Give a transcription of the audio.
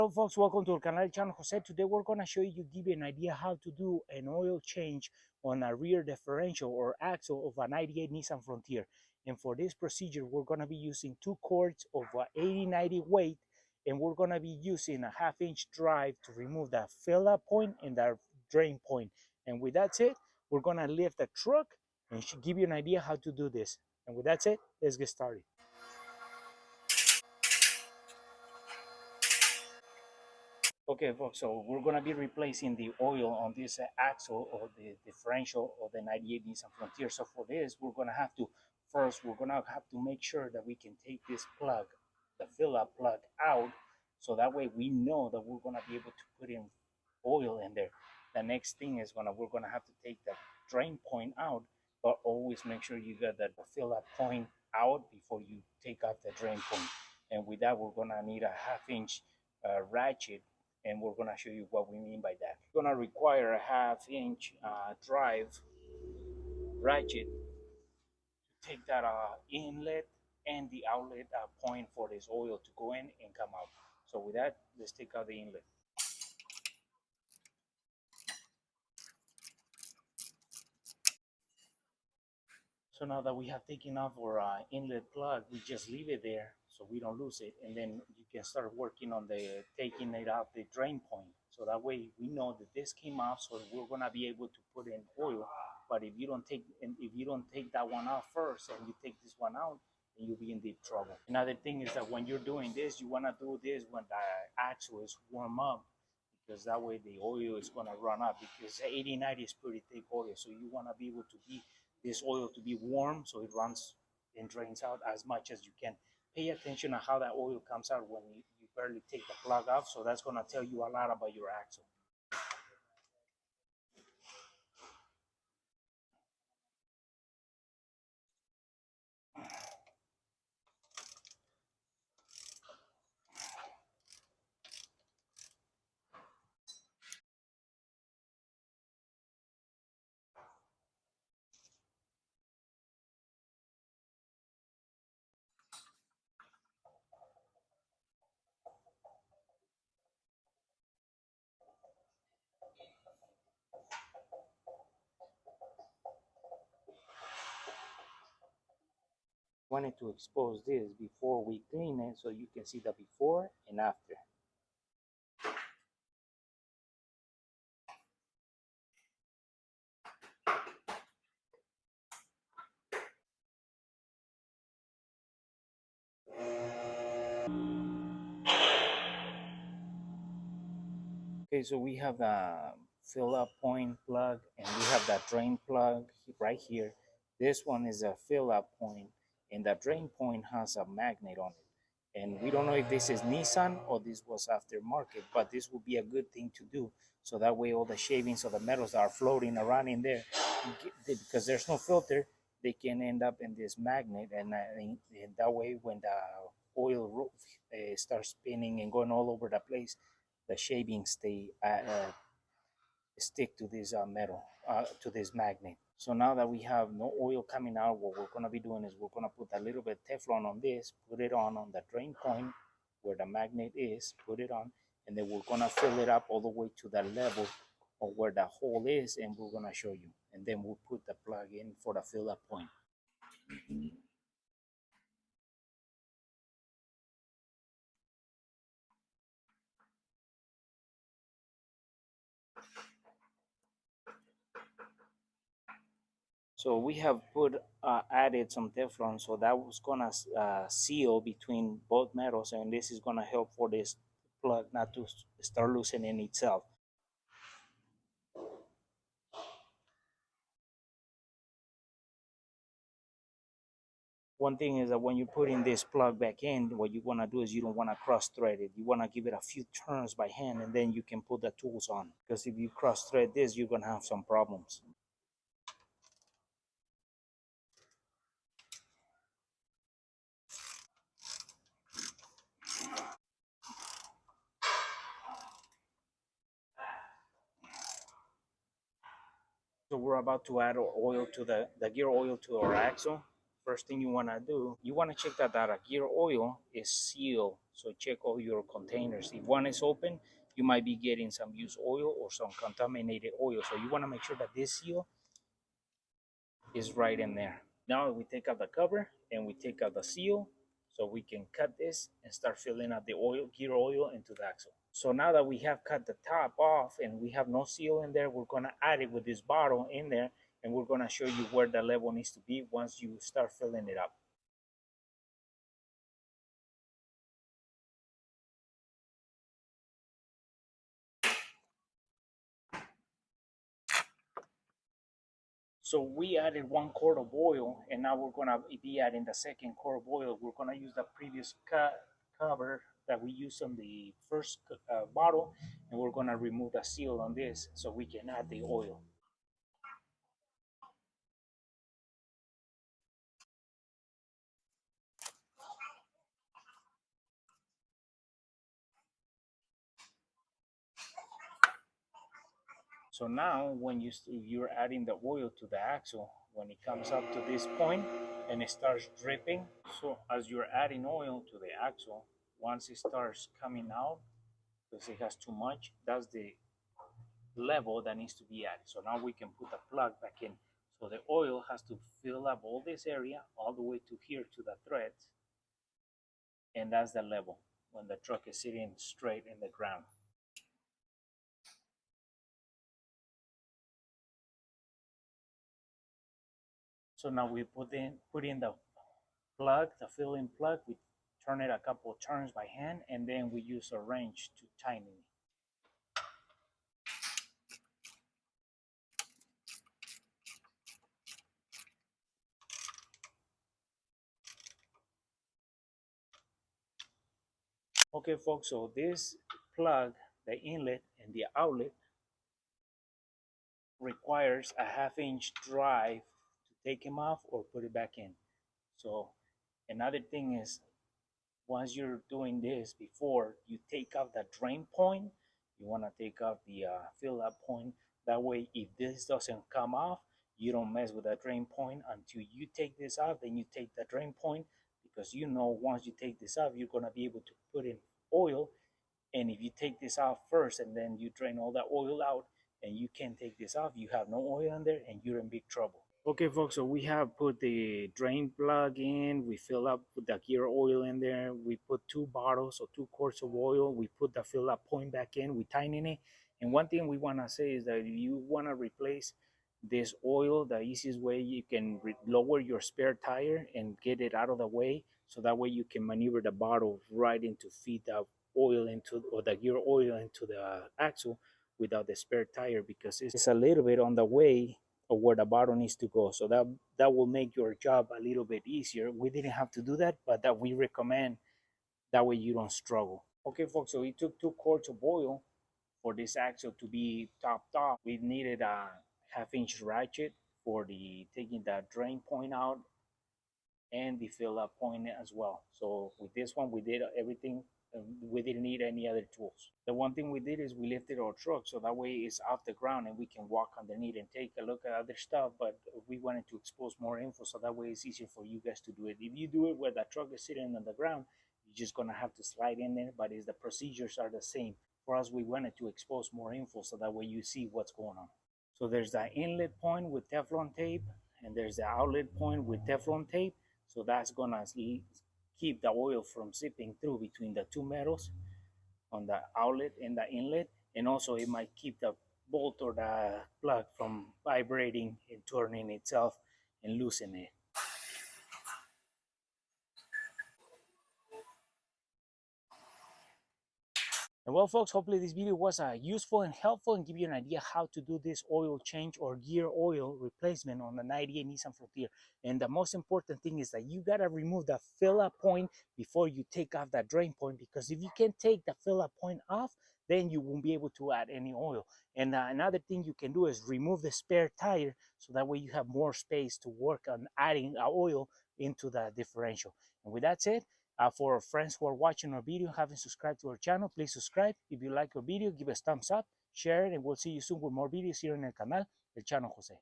Hello folks, welcome to our canal channel Jose. Today we're going to show you, give you an idea how to do an oil change on a rear differential or axle of a 98 Nissan Frontier. And for this procedure, we're going to be using 2 cords of 80-90 weight, and we're going to be using a 1/2-inch drive to remove that fill-up point and that drain point. And with that said, we're going to lift the truck and give you an idea how to do this. And with that said, let's get started. Okay, folks, so we're going to be replacing the oil on this axle or the differential of the 98 Nissan Frontier. So for this, we're going to have to, first, we're going to have to make sure that we can take this plug, the fill-up plug out, so that way we know that we're going to be able to put in oil in there. The next thing is we're going to have to take the drain point out, but always make sure you get the fill-up point out before you take off the drain point. And with that, we're going to need a 1/2-inch ratchet, and we're going to show you what we mean by that. We're going to require a 1/2-inch drive ratchet to take that inlet and the outlet point for this oil to go in and come out. So with that, let's take out the inlet. So now that we have taken off our inlet plug, we just leave it there so we don't lose it, and then you can start working on the taking it out the drain point. So that way we know that this came off, so we're gonna be able to put in oil. But if you don't take that one out first and you take this one out, then you'll be in deep trouble. Another thing is that when you're doing this, you wanna do this when the axle is warm up, because that way the oil is gonna run up, because 80-90 is pretty thick oil, so you wanna be able to be this oil to be warm so it runs and drains out as much as you can. Pay attention to how that oil comes out when you barely take the plug off, so that's going to tell you a lot about your axle. Wanted to expose this before we clean it so you can see the before and after. Okay, so we have the fill up point plug and we have that drain plug right here. This one is a fill up point, and the drain point has a magnet on it. And we don't know if this is Nissan or this was aftermarket, but this will be a good thing to do. So that way all the shavings of the metals that are floating around in there, because there's no filter, they can end up in this magnet. And that way when the oil starts spinning and going all over the place, the shavings stick to this metal, to this magnet. So now that we have no oil coming out, what we're going to be doing is we're going to put a little bit of Teflon on this, put it on the drain point where the magnet is, put it on, and then we're going to fill it up all the way to the level of where the hole is, and we're going to show you. And then we'll put the plug in for the fill up point. So we have added some Teflon, so that was gonna seal between both metals, and this is gonna help for this plug not to start loosening itself. One thing is that when you put in this plug back in, what you wanna do is you don't wanna cross thread it. You wanna give it a few turns by hand, and then you can put the tools on. Because if you cross thread this, you're gonna have some problems. So we're about to add our oil to the gear oil to our axle. first thing you want to do, you want to check that gear oil is sealed. So check all your containers. If one is open, you might be getting some used oil or some contaminated oil. So you want to make sure that this seal is right in there. Now we take out the cover and we take out the seal so we can cut this and start filling up the oil, gear oil into the axle. So now that we have cut the top off and we have no seal in there, we're gonna add it with this bottle in there and we're gonna show you where the level needs to be once you start filling it up. So we added 1 quart of oil, and now we're gonna be adding the second quart of oil. We're gonna use the previous cover that we used on the first bottle, and we're gonna remove the seal on this so we can add the oil. So now when you're adding the oil to the axle, when it comes up to this point and it starts dripping, so as you're adding oil to the axle, once it starts coming out, because it has too much, that's the level that needs to be added. So now we can put the plug back in. So the oil has to fill up all this area all the way to here to the threads, and that's the level when the truck is sitting straight in the ground. So now we put in the plug, the fill-in plug. We turn it a couple of turns by hand, and then we use a wrench to tighten it. Okay, folks, so this plug, the inlet and the outlet, requires a 1/2 inch drive to take them off or put it back in. So another thing is, once you're doing this, before you take off the drain point, you want to take off the fill up point. That way, if this doesn't come off, you don't mess with the drain point until you take this off. Then you take the drain point, because you know once you take this off, you're going to be able to put in oil. And if you take this off first and then you drain all that oil out and you can't take this off, you have no oil in there and you're in big trouble. Okay, folks, so we have put the drain plug in. We fill up with the gear oil in there. We put 2 bottles, so 2 quarts of oil. We put the fill up point back in. We tighten it. And one thing we want to say is that if you want to replace this oil, the easiest way you can lower your spare tire and get it out of the way, so that way you can maneuver the bottle right into feed the oil into, or the gear oil into the axle without the spare tire, because it's a little bit on the way of where the bottle needs to go. So that will make your job a little bit easier. We didn't have to do that, but that we recommend. That way you don't struggle. Okay, folks, so we took 2 quarts of oil for this axle to be topped off. We needed a 1/2 inch ratchet for the taking the drain point out and the fill up point as well. So with this one, we did everything. We didn't need any other tools. The one thing we did is we lifted our truck so that way it's off the ground and we can walk underneath and take a look at other stuff. But we wanted to expose more info so that way it's easier for you guys to do it. If you do it where the truck is sitting on the ground, you're just gonna have to slide in there, but the procedures are the same. For us, we wanted to expose more info so that way you see what's going on. So there's the inlet point with Teflon tape, and there's the outlet point with Teflon tape. So that's gonna keep the oil from seeping through between the two metals on the outlet and the inlet. And also it might keep the bolt or the plug from vibrating and turning itself and loosening it. And well, folks, hopefully this video was useful and helpful and give you an idea how to do this oil change or gear oil replacement on the 98 Nissan Frontier. And the most important thing is that you got to remove the fill-up point before you take off that drain point, because if you can take the fill-up point off, then you won't be able to add any oil. And another thing you can do is remove the spare tire, so that way you have more space to work on adding oil into the differential. And with that said, for our friends who are watching our video, haven't subscribed to our channel, please subscribe. If you like our video, give us thumbs up, share it, and we'll see you soon with more videos here on el canal del Chano Jose.